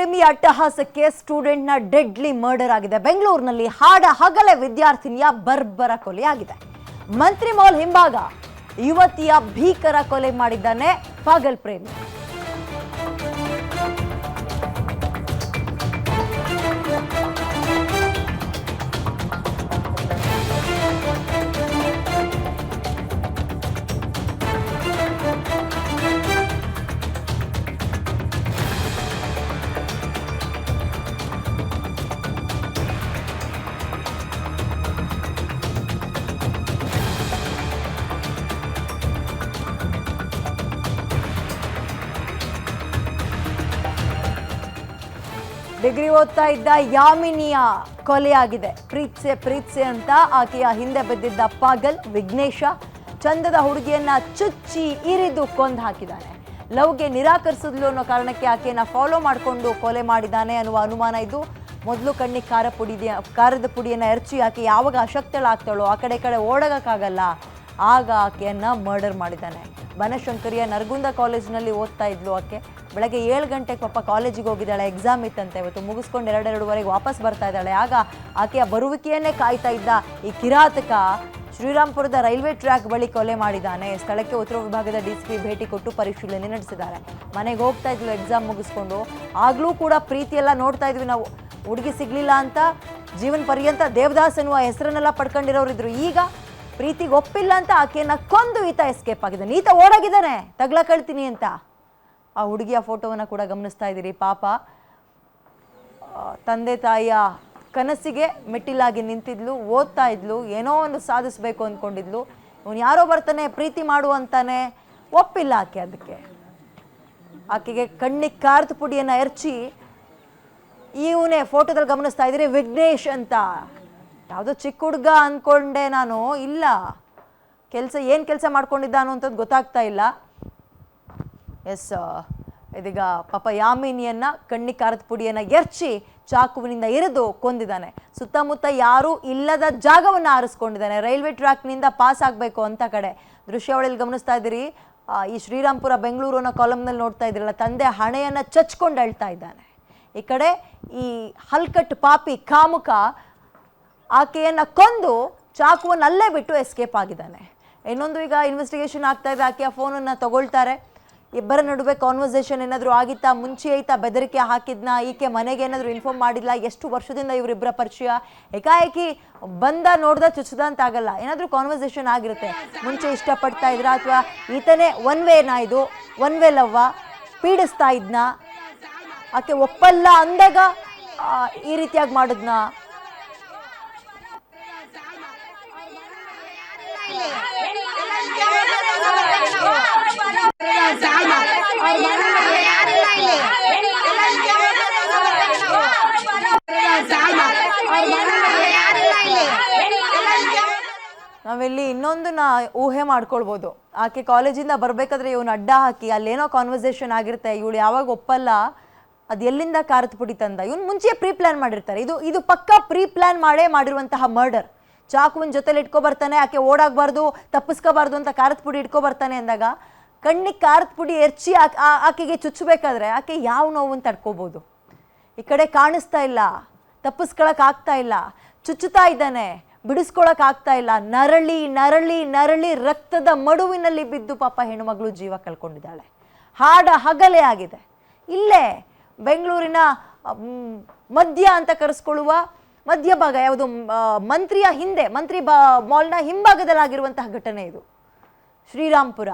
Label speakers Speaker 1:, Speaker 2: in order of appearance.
Speaker 1: ಪ್ರೇಮಿ ಅಟ್ಟಹಾಸಕ್ಕೆ ಸ್ಟೂಡೆಂಟ್ನ deadly murder ಆಗಿದೆ. ಬೆಂಗಳೂರಿನಲ್ಲಿ ಹಾಡ ಹಗಲೇ ವಿದ್ಯಾರ್ಥಿನಿಯ ಬರ್ಬರ ಕೊಲೆಯಾಗಿದೆ. ಮಂತ್ರಿ ಮಾಲ್ ಹಿಂಭಾಗ ಯುವತಿಯ ಭೀಕರ ಕೊಲೆ ಮಾಡಿದ್ದಾನೆ ಪಾಗಲ್ ಪ್ರೇಮಿ. ಡಿಗ್ರಿ ಓದ್ತಾ ಇದ್ದ ಯಾಮಿನಿಯ ಕೊಲೆಯಾಗಿದೆ. ಪ್ರೀತ್ಸೆ ಅಂತ ಆಕೆಯ ಹಿಂದೆ ಬಿದ್ದಿದ್ದ ಪಾಗಲ್ ವಿಘ್ನೇಶ ಚಂದದ ಹುಡುಗಿಯನ್ನ ಚುಚ್ಚಿ ಇರಿದು ಕೊಂದು ಹಾಕಿದ್ದಾನೆ. ಲವ್ಗೆ ನಿರಾಕರಿಸಿದ್ಲು ಅನ್ನೋ ಕಾರಣಕ್ಕೆ ಆಕೆಯನ್ನ ಫಾಲೋ ಮಾಡಿಕೊಂಡು ಕೊಲೆ ಮಾಡಿದ್ದಾನೆ ಅನ್ನುವ ಅನುಮಾನ ಇದ್ದು ಮೊದಲು ಕಣ್ಣಿಗೆ ಖಾರದ ಪುಡಿಯನ್ನು ಎರಚಿ ಆಕೆ ಯಾವಾಗ ಅಶಕ್ತಳಾಗ್ತಾಳೋ ಆ ಕಡೆ ಓಡೋಕ್ಕಾಗಲ್ಲ ಆಗ ಆಕೆಯನ್ನ ಮರ್ಡರ್ ಮಾಡಿದ್ದಾನೆ. ಬನಶಂಕರಿಯ ನರಗುಂದ ಕಾಲೇಜಿನಲ್ಲಿ ಓದ್ತಾ ಇದ್ಲು ಆಕೆ. ಬೆಳಗ್ಗೆ 7 ಗಂಟೆಗೆ ಪಾಪ ಕಾಲೇಜಿಗೆ ಹೋಗಿದ್ದಾಳೆ. ಎಕ್ಸಾಮ್ ಇತ್ತಂತೆ ಇವತ್ತು. ಮುಗಿಸ್ಕೊಂಡು 2:30ವರೆಗೆ ವಾಪಸ್ ಬರ್ತಾ ಇದ್ದಾಳೆ. ಆಗ ಆಕೆಯ ಬರುವಿಕೆಯನ್ನೇ ಕಾಯ್ತಾ ಇದ್ದ ಈ ಕಿರಾತಕ ಶ್ರೀರಾಂಪುರದ ರೈಲ್ವೆ ಟ್ರ್ಯಾಕ್ ಬಳಿ ಕೊಲೆ ಮಾಡಿದ್ದಾನೆ. ಸ್ಥಳಕ್ಕೆ ಉತ್ತರ ವಿಭಾಗದ ಡಿಸಿಪಿ ಭೇಟಿ ಕೊಟ್ಟು ಪರಿಶೀಲನೆ ನಡೆಸಿದ್ದಾರೆ. ಮನೆಗೆ ಹೋಗ್ತಾ ಇದ್ಲು ಎಕ್ಸಾಮ್ ಮುಗಿಸ್ಕೊಂಡು. ಆಗ್ಲೂ ಕೂಡ ಪ್ರೀತಿಯೆಲ್ಲ ನೋಡ್ತಾ ಇದ್ವಿ ನಾವು. ಹುಡುಗಿ ಸಿಗ್ಲಿಲ್ಲ ಅಂತ ಜೀವನ ಪರ್ಯಂತ ದೇವದಾಸ್ ಎನ್ನುವ ಹೆಸರನ್ನೆಲ್ಲ ಪಡ್ಕೊಂಡಿರೋರಿದ್ರು. ಈಗ ಪ್ರೀತಿಗೆ ಒಪ್ಪಿಲ್ಲ ಅಂತ ಆಕೆಯನ್ನ ಕೊಂದು ಈತ ಎಸ್ಕೇಪ್ ಆಗಿದ್ದಾನೆ. ಈತ ಓಡಾಗಿದ್ದಾನೆ ತಗ್ಲ ಕಳ್ತೀನಿ ಅಂತ. ಆ ಹುಡುಗಿಯ ಫೋಟೋವನ್ನು ಕೂಡ ಗಮನಿಸ್ತಾ ಇದ್ದೀರಿ. ಪಾಪ ತಂದೆ ತಾಯಿಯ ಕನಸಿಗೆ ಮೆಟ್ಟಿಲಾಗಿ ನಿಂತಿದ್ಲು, ಓದ್ತಾ ಇದ್ಲು, ಏನೋ ಒಂದು ಸಾಧಿಸ್ಬೇಕು ಅಂದ್ಕೊಂಡಿದ್ಲು. ಇವನು ಯಾರೋ ಬರ್ತಾನೆ ಪ್ರೀತಿ ಮಾಡುವಂತಾನೆ, ಒಪ್ಪಿಲ್ಲ ಆಕೆ. ಅದಕ್ಕೆ ಆಕೆಗೆ ಕಣ್ಣಿಗೆ ಖಾರದ ಪುಡಿಯನ್ನು ಎರಚಿ ಇವನೇ ಫೋಟೋದಲ್ಲಿ ಗಮನಿಸ್ತಾ ಇದ್ದೀರಿ ವಿಘ್ನೇಶ್ ಅಂತ. ಯಾವುದೋ ಚಿಕ್ಕ ಹುಡುಗ ಅಂದ್ಕೊಂಡೆ ನಾನು. ಇಲ್ಲ, ಏನು ಕೆಲಸ ಮಾಡ್ಕೊಂಡಿದ್ದಾನು ಅಂತದ್ದು ಗೊತ್ತಾಗ್ತಾ ಇಲ್ಲ. ಎಸ್, ಇದೀಗ ಪಾಪ ಯಾಮಿನಿಯನ್ನ ಕಣ್ಣಿಗೆ ಖಾರದ ಪುಡಿಯನ್ನು ಎರಚಿ ಚಾಕುವಿನಿಂದ ಇರಿದು ಕೊಂದಿದ್ದಾನೆ. ಸುತ್ತಮುತ್ತ ಯಾರೂ ಇಲ್ಲದ ಜಾಗವನ್ನು ಆರಿಸ್ಕೊಂಡಿದ್ದಾನೆ. ರೈಲ್ವೆ ಟ್ರ್ಯಾಕ್ನಿಂದ ಪಾಸ್ ಆಗಬೇಕು ಅಂತ ಕಡೆ ದೃಶ್ಯಾವಳಿಯಲ್ಲಿ ಗಮನಿಸ್ತಾ ಇದ್ದೀರಿ. ಈ ಶ್ರೀರಾಂಪುರ ಬೆಂಗಳೂರು ಅನ್ನೋ ಕಾಲಮ್ನಲ್ಲಿ ನೋಡ್ತಾ ಇದ್ದೀರಲ್ಲ, ತಂದೆ ಹಣೆಯನ್ನು ಚಚ್ಕೊಂಡು ಅಳ್ತಾ ಇದ್ದಾನೆ. ಈ ಕಡೆ ಈ ಹಲ್ಕಟ್ ಪಾಪಿ ಕಾಮುಕ ಆಕೆಯನ್ನು ಕೊಂದು ಚಾಕುವನ್ನು ಅಲ್ಲೇ ಬಿಟ್ಟು ಎಸ್ಕೇಪ್ ಆಗಿದ್ದಾನೆ. ಇನ್ನೊಂದು, ಈಗ ಇನ್ವೆಸ್ಟಿಗೇಷನ್ ಆಗ್ತಾ ಇದೆ. ಆಕೆಯ ಫೋನನ್ನು ತಗೊಳ್ತಾರೆ. ಇಬ್ಬರ ನಡುವೆ ಕಾನ್ವರ್ಸೇಷನ್ ಏನಾದರೂ ಆಗಿತ್ತಾ, ಮುಂಚೆ ಐತಾ ಬೆದರಿಕೆ ಹಾಕಿದ್ನ, ಈಕೆ ಮನೆಗೆ ಏನಾದರೂ ಇನ್ಫಾರ್ಮ್ ಮಾಡಿಲ್ಲ, ಎಷ್ಟು ವರ್ಷದಿಂದ ಇವರಿಬ್ಬರ ಪರಿಚಯ, ಏಕಾಏಕಿ ಬಂದ ನೋಡ್ದ ಚುಚ್ಚದ ಅಂತ ಆಗಲ್ಲ. ಏನಾದರೂ ಕಾನ್ವರ್ಸೇಷನ್ ಆಗಿರುತ್ತೆ. ಮುಂಚೆ ಇಷ್ಟಪಡ್ತಾ ಇದ್ರ ಅಥವಾ ಈತನೇ ಒನ್ ವೇನಾ, ಇದು ಒನ್ ವೇ ಲವ್ವ, ಪೀಡಿಸ್ತಾ ಇದ್ನ, ಆಕೆ ಒಪ್ಪಲ್ಲ ಅಂದಾಗ ಈ ರೀತಿಯಾಗಿ ಮಾಡಿದ್ನ. ನಾವಿಲ್ಲಿ ಇನ್ನೊಂದು ಊಹೆ ಮಾಡ್ಕೊಳ್ಬೋದು. ಆಕೆ ಕಾಲೇಜಿಂದ ಬರಬೇಕಾದ್ರೆ ಇವನು ಅಡ್ಡ ಹಾಕಿ ಅಲ್ಲೇನೋ ಕಾನ್ವರ್ಸೇಷನ್ ಆಗಿರುತ್ತೆ. ಇವಳು ಯಾವಾಗ ಒಪ್ಪಲ್ಲ, ಅದು ಎಲ್ಲಿಂದ ಖಾರದ ಪುಡಿ ತಂದ, ಇವನು ಮುಂಚೆ ಪ್ರೀ ಪ್ಲಾನ್ ಮಾಡಿರ್ತಾರೆ. ಇದು ಪಕ್ಕಾ ಪ್ರೀ ಪ್ಲಾನ್ ಮಾಡಿರುವಂತಹ ಮರ್ಡರ್. ಚಾಕುವಿನ ಜೊತೆಲಿ ಇಟ್ಕೊ ಬರ್ತಾನೆ, ಆಕೆ ಓಡಾಗಬಾರ್ದು, ತಪ್ಪಿಸ್ಕೋಬಾರ್ದು ಅಂತ ಖಾರದ ಪುಡಿ ಇಟ್ಕೊ ಬರ್ತಾನೆ ಅಂದಾಗ ಕಣ್ಣಿಗೆ ಖಾರದ ಪುಡಿ ಎರಚಿ ಆಕೆಗೆ ಚುಚ್ಚಬೇಕಾದ್ರೆ ಆಕೆ ಯಾವ ನೋವನ್ನು ತಡ್ಕೋಬೋದು? ಈ ಕಡೆ ಕಾಣಿಸ್ತಾ ಇಲ್ಲ, ತಪ್ಪಿಸ್ಕೊಳಕ್ ಆಗ್ತಾ ಇಲ್ಲ, ಚುಚ್ಚುತ್ತಾ ಇದ್ದಾನೆ, ಬಿಡಿಸ್ಕೊಳಕ್ ಆಗ್ತಾ ಇಲ್ಲ. ನರಳಿ ನರಳಿ ನರಳಿ ರಕ್ತದ ಮಡುವಿನಲ್ಲಿ ಬಿದ್ದು ಪಾಪ ಹೆಣ್ಣುಮಗಳು ಜೀವ ಕಳ್ಕೊಂಡಿದ್ದಾಳೆ. ಹಾಡ ಹಗಲೇ ಆಗಿದೆ. ಇಲ್ಲೇ ಬೆಂಗಳೂರಿನ ಮಧ್ಯ ಅಂತ ಕರೆಸ್ಕೊಳ್ಳುವ ಮಧ್ಯಭಾಗ, ಯಾವುದು ಮಂತ್ರಿ ಮಾಲ್ನ ಹಿಂಭಾಗದಲ್ಲಾಗಿರುವಂತಹ ಘಟನೆ ಇದು. ಶ್ರೀರಾಂಪುರ